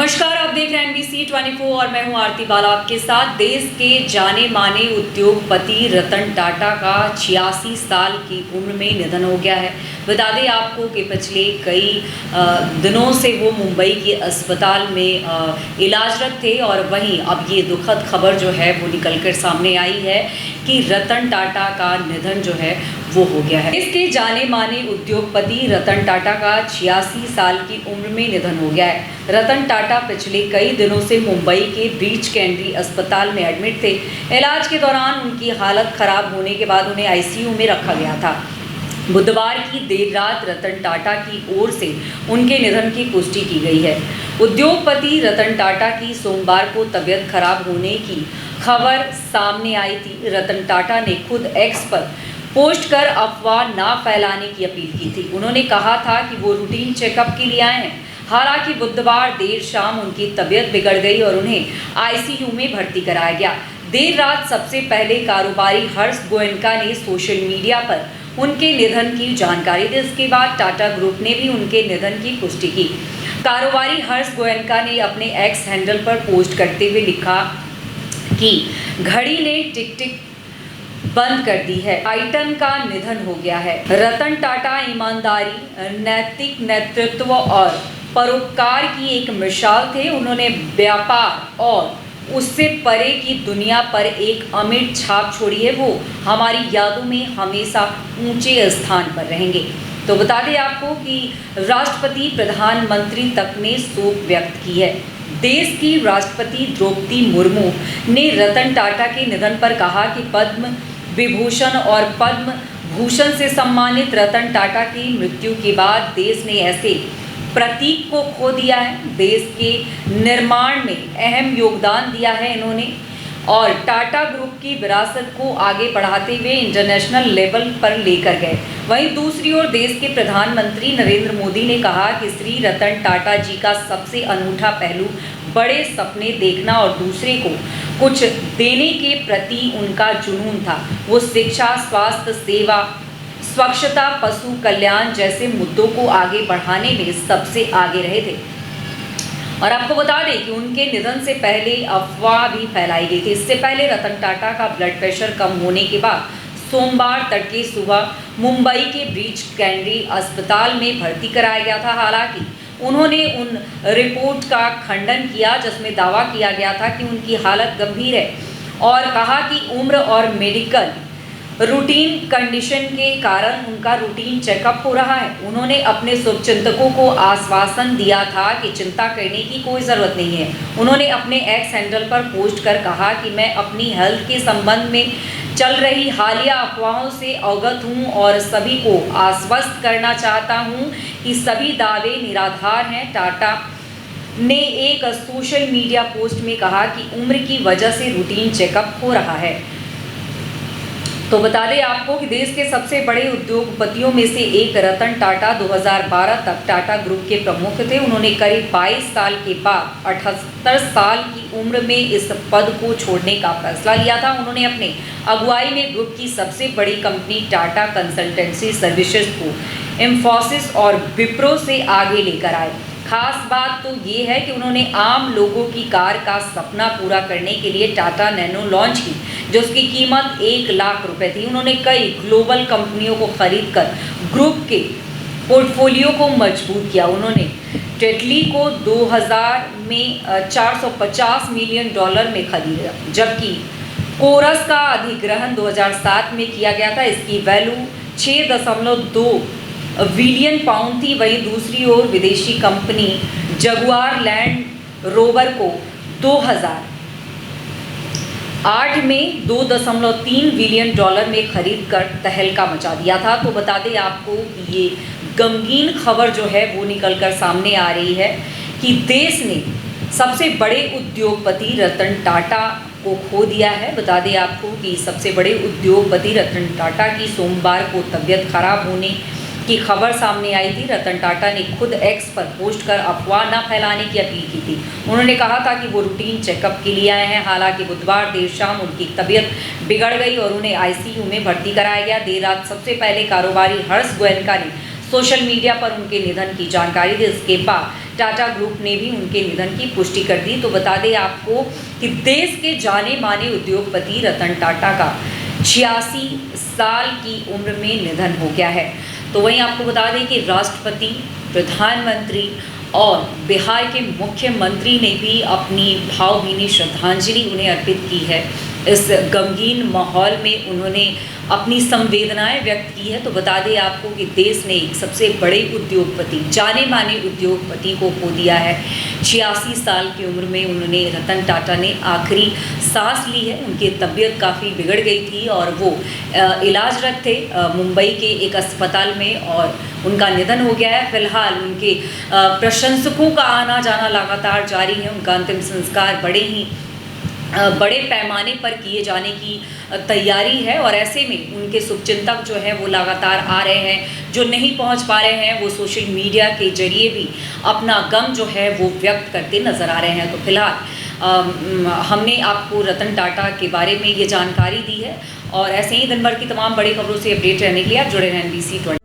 नमस्कार, आप देख रहे हैं NBC 24 और मैं हूं आरती बाला आपके साथ। देश के जाने माने उद्योगपति रतन टाटा का 86 साल की उम्र में निधन हो गया है। बता दें आपको कि पिछले कई दिनों से वो मुंबई के अस्पताल में इलाजरत थे और वहीं अब ये दुखद खबर जो है वो निकलकर सामने आई है कि रतन टाटा का निधन जो है वो हो गया है। इसके जाने माने उद्योगपति रतन टाटा का 86 साल की उम्र में निधन हो गया है। रतन टाटा पिछले कई दिनों से मुंबई के ब्रीच कैंडी अस्पताल में एडमिट थे। इलाज के दौरान उनकी हालत खराब होने के बाद उन्हें ICU में रखा गया था। बुधवार की देर रात रतन टाटा की ओर से उनके निधन की पुष्टि की गई है। उद्योगपति रतन टाटा की सोमवार को तबीयत खराब होने की खबर सामने आई थी। रतन टाटा ने खुद X पर पोस्ट कर अफवाह ना फैलाने की अपील की थी। उन्होंने कहा था कि वो रूटीन चेकअप के लिए आए हैं। हालांकि बुधवार देर शाम उनकी तबीयत बिगड़ गई और उन्हें ICU में भर्ती कराया गया। देर रात सबसे पहले कारोबारी हर्ष गोयनका ने सोशल मीडिया पर उनके निधन की जानकारी दी। इसके बाद टाटा ग्रुप ने भी उनके निधन की पुष्टि की। कारोबारी हर्ष गोयनका ने अपने X हैंडल पर पोस्ट करते हुए लिखा कि घड़ी ने टिक टिक बंद कर दी है, टाइटन का निधन हो गया है। रतन टाटा ईमानदारी, नैतिक नेतृत्व और परोपकार की एक मिसाल थे। उन्होंने व्यापार और उससे परे की दुनिया पर एक अमिट छाप छोड़ी है। वो हमारी यादों में हमेशा ऊंचे स्थान पर रहेंगे। तो बता दें आपको कि राष्ट्रपति प्रधानमंत्री तक ने शोक व्यक्त की है। देश की राष्ट्रपति द्रौपदी मुर्मू ने रतन टाटा के निधन पर कहा कि पद्म विभूषण और पद्म भूषण से सम्मानित रतन टाटा की मृत्यु के बाद देश ने ऐसे प्रतीक को खो दिया है। देश के निर्माण में अहम योगदान दिया है इन्होंने और टाटा ग्रुप की विरासत को आगे बढ़ाते हुए इंटरनेशनल लेवल पर लेकर गए। वहीं दूसरी ओर देश के प्रधानमंत्री नरेंद्र मोदी ने कहा कि श्री रतन टाटा जी का सबसे अनूठा पहलू बड़े सपने देखना और दूसरे को कुछ देने के प्रति उनका जुनून था। वो शिक्षा, स्वास्थ्य सेवा, स्वच्छता, पशु कल्याण जैसे मुद्दों को आगे बढ़ाने में सबसे आगे रहे थे। और आपको बता दें कि उनके निधन से पहले अफवाह भी फैलाई गई थी। इससे पहले रतन टाटा का ब्लड प्रेशर कम होने के बाद सोमवार तड़के सुबह मुंबई के ब्रीच कैंडी अस्पताल में भर्ती कराया गया था। हालांकि उन्होंने उन रिपोर्ट का खंडन किया जिसमें दावा किया गया था कि उनकी हालत गंभीर है और कहा कि उम्र और मेडिकल रूटीन कंडीशन के कारण उनका रूटीन चेकअप हो रहा है। उन्होंने अपने शुभचिंतकों को आश्वासन दिया था कि चिंता करने की कोई ज़रूरत नहीं है। उन्होंने अपने X हैंडल पर पोस्ट कर कहा कि मैं अपनी हेल्थ के संबंध में चल रही हालिया अफवाहों से अवगत हूं और सभी को आश्वस्त करना चाहता हूं कि सभी दावे निराधार हैं। टाटा ने एक सोशल मीडिया पोस्ट में कहा कि उम्र की वजह से रूटीन चेकअप हो रहा है। तो बता दें आपको कि देश के सबसे बड़े उद्योगपतियों में से एक रतन टाटा 2012 तक टाटा ग्रुप के प्रमुख थे। उन्होंने करीब 22 साल के बाद 78 साल की उम्र में इस पद को छोड़ने का फैसला लिया था। उन्होंने अपने अगुवाई में ग्रुप की सबसे बड़ी कंपनी टाटा कंसल्टेंसी सर्विसेज को इंफोसिस और विप्रो से आगे लेकर आए। खास बात तो ये है कि उन्होंने आम लोगों की कार का सपना पूरा करने के लिए टाटा नैनो लॉन्च की, जो उसकी कीमत 1 लाख रुपए थी। उन्होंने कई ग्लोबल कंपनियों को खरीदकर ग्रुप के पोर्टफोलियो को मजबूत किया। उन्होंने टेटली को 2000 में $450 मिलियन में खरीदा, जबकि कोरस का अधिग्रहण 2007 में किया गया था। इसकी वैल्यू 6.2 बिलियन पाउंड थी। वहीं दूसरी ओर विदेशी कंपनी जगुआर लैंड रोवर को 2008 में $2.3 बिलियन में खरीद कर तहलका मचा दिया था। तो बता दें आपको ये गमगीन खबर जो है वो निकल कर सामने आ रही है कि देश ने सबसे बड़े उद्योगपति रतन टाटा को खो दिया है। बता दें आपको कि सबसे बड़े उद्योगपति रतन टाटा की सोमवार को तबीयत खराब होने की खबर सामने आई थी। रतन टाटा ने खुद X पर पोस्ट कर अफवाह न फैलाने की अपील की थी। उन्होंने कहा था कि वो रूटीन चेकअप के लिए आए हैं। हालांकि बुधवार देर शाम उनकी तबीयत बिगड़ गई और उन्हें ICU में भर्ती कराया गया। देर रात सबसे पहले कारोबारी हर्ष गोयनका ने सोशल मीडिया पर उनके निधन की जानकारी दी। इसके बाद टाटा ग्रुप ने भी उनके निधन की पुष्टि कर दी। तो बता दें आपको कि देश के जाने माने उद्योगपति रतन टाटा का 86 साल की उम्र में निधन हो गया है। तो वहीं आपको बता दें कि राष्ट्रपति, प्रधानमंत्री और बिहार के मुख्यमंत्री ने भी अपनी भावभीनी श्रद्धांजलि उन्हें अर्पित की है। इस गमगीन माहौल में उन्होंने अपनी संवेदनाएं व्यक्त की है। तो बता दें आपको कि देश ने एक सबसे बड़े उद्योगपति, जाने माने उद्योगपति को खो दिया है। 86 साल की उम्र में उन्होंने, रतन टाटा ने आखिरी सांस ली है। उनकी तबीयत काफ़ी बिगड़ गई थी और वो इलाजरत थे मुंबई के एक अस्पताल में और उनका निधन हो गया है। फिलहाल उनके प्रशंसकों का आना जाना लगातार जारी है। उनका अंतिम संस्कार बड़े पैमाने पर किए जाने की तैयारी है और ऐसे में उनके शुभचिंतक जो है वो लगातार आ रहे हैं। जो नहीं पहुंच पा रहे हैं वो सोशल मीडिया के जरिए भी अपना गम जो है वो व्यक्त करते नज़र आ रहे हैं। तो फिलहाल हमने आपको रतन टाटा के बारे में ये जानकारी दी है और ऐसे ही दिन भर की तमाम बड़ी खबरों से अपडेट रहने के लिए आप जुड़े रहें NBC 20।